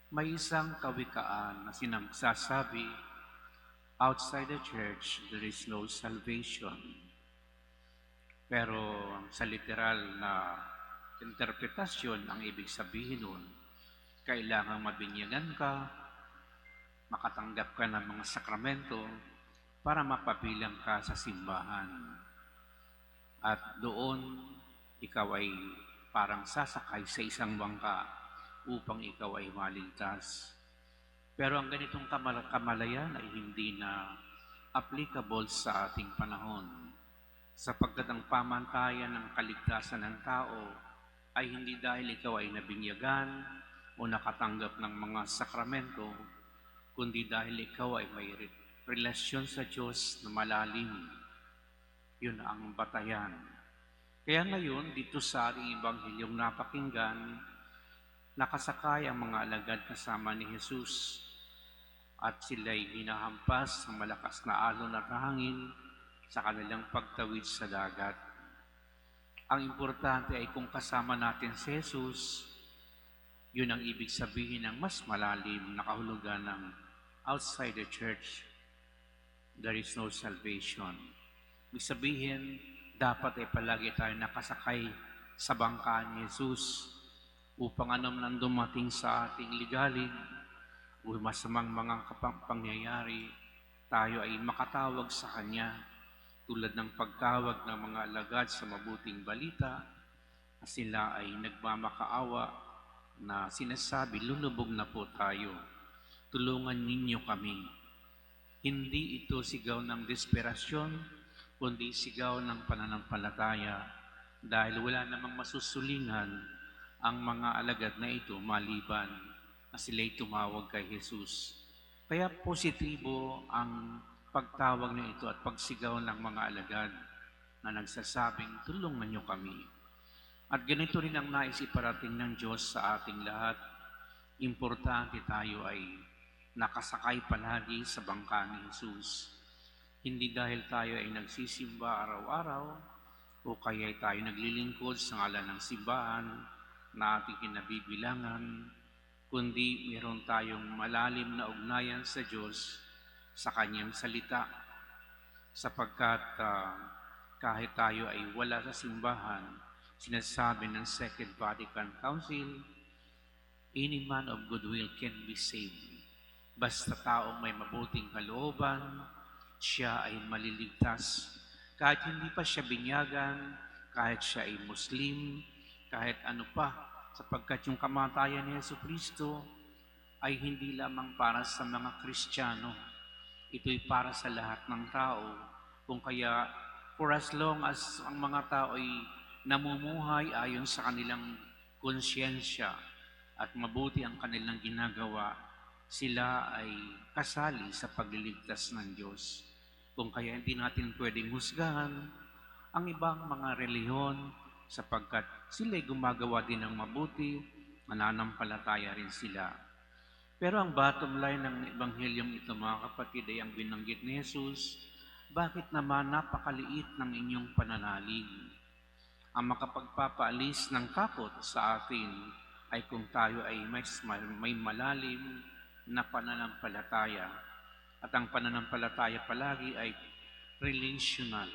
May isang kawikaan na sinagsasabi, outside the church, there is no salvation. Pero sa literal na interpretasyon, ang ibig sabihin nun, kailangang mabinyagan ka, makatanggap ka ng mga sakramento para mapabilang ka sa simbahan. At doon, ikaw ay parang sasakay sa isang bangka upang ikaw ay maligtas. Pero ang ganitong kamalayan ay hindi na applicable sa ating panahon, sapagkat ang pamantayan ng kaligtasan ng tao ay hindi dahil ikaw ay nabinyagan o nakatanggap ng mga sakramento, kundi dahil ikaw ay may relasyon sa Diyos na malalim. Yun ang batayan. Kaya ngayon, dito sa ating Ebanghilyong napakinggan, nakasakay ang mga alagad kasama ni Jesus at sila'y hinahampas ng malakas na alon at hangin sa kanilang pagtawid sa dagat. Ang importante ay kung kasama natin si Jesus, yun ang ibig sabihin ng mas malalim na kahulugan ng outside the church, there is no salvation. Ibig sabihin, dapat ay palagi tayo nakasakay sa bangka ni Jesus upang anong nang dumating sa ating ligalig o masamang mga pangyayari, tayo ay makatawag sa Kanya tulad ng pagtawag ng mga alagad sa mabuting balita na sila ay nagmamakaawa na sinasabi, lulubog na po tayo, tulungan ninyo kami. Hindi ito sigaw ng desperasyon, kundi sigaw ng pananampalataya dahil wala namang masusulingan ang mga alagad na ito maliban na sila'y tumawag kay Jesus. Kaya positibo ang pagtawag na ito at pagsigaw ng mga alagad na nagsasabing, tulungan niyo kami. At ganito rin ang nais iparating ng Diyos sa ating lahat. Importante tayo ay nakasakay palagi sa bangka ni Jesus. Hindi dahil tayo ay nagsisimba araw-araw o kaya ay tayo naglilingkod sa ngalan ng simbahan na ating kinabibilangan, kundi meron tayong malalim na ugnayan sa Diyos sa Kanyang salita, sapagkat kahit tayo ay wala sa simbahan, sinasabi ng Second Vatican Council, any man of goodwill can be saved. Basta taong may mabuting kalooban, siya ay maliligtas. Kahit hindi pa siya binyagan, kahit siya ay Muslim, kahit ano pa, sapagkat yung kamatayan ni Jesucristo ay hindi lamang para sa mga Kristiyano. Ito'y para sa lahat ng tao. Kung kaya, for as long as ang mga tao ay namumuhay ayon sa kanilang konsyensya at mabuti ang kanilang ginagawa, sila ay kasali sa pagliligtas ng Diyos. Kung kaya hindi natin pwedeng husgahan ang ibang mga reliyon sapagkat sila'y gumagawa din ng mabuti, mananampalataya rin sila. Pero ang bottom line ng Ebanghilyong ito, mga kapatid, ay ang binanggit ni Jesus, bakit naman napakaliit ng inyong pananalig? Ang makapagpapaalis ng takot sa atin ay kung tayo ay may malalim na pananampalataya. At ang pananampalataya palagi ay relational.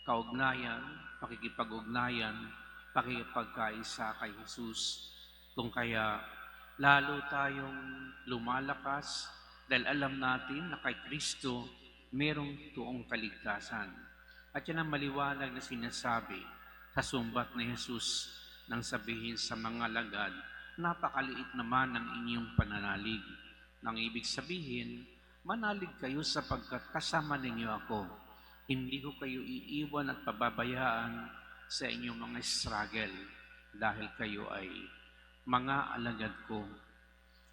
Kaugnayan, pakikipag-ugnayan, pakikipagkaisa kay Jesus. Kung kaya lalo tayong lumalakas dahil alam natin na kay Kristo merong tuong kaligtasan. At yan ang maliwanag na sinasabi sa sumbat ni Jesus nang sabihin sa mga lagad, napakaliit naman ng inyong pananalig. Nang ibig sabihin, manalig kayo sapagkat kasama ninyo ako. Hindi ko kayo iiwan at pababayaan sa inyong mga struggle dahil kayo ay mga alagad ko.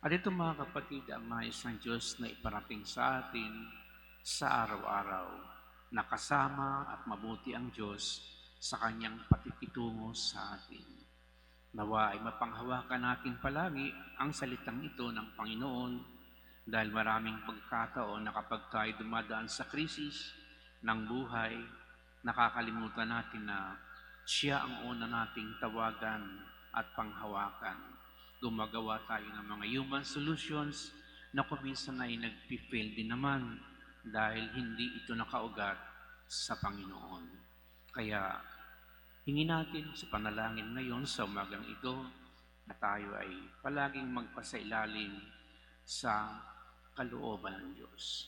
At ito mga kapatid, ang nais ng Diyos na iparating sa atin sa araw-araw, na kasama at mabuti ang Diyos sa Kanyang patikitungo sa atin. Nawa ay mapanghawakan natin palagi ang salitang ito ng Panginoon dahil maraming pagkataon na kapag tayo dumadaan sa krisis ng buhay, nakakalimutan natin na siya ang una nating tawagan at panghawakan. gumagawa tayo ng mga human solutions na kuminsan ay nag-fail din naman dahil hindi ito nakaugat sa Panginoon. Kaya hingin natin sa panalangin ngayon sa umagang ito na tayo ay palaging magpasailalim sa kalooban ng Diyos.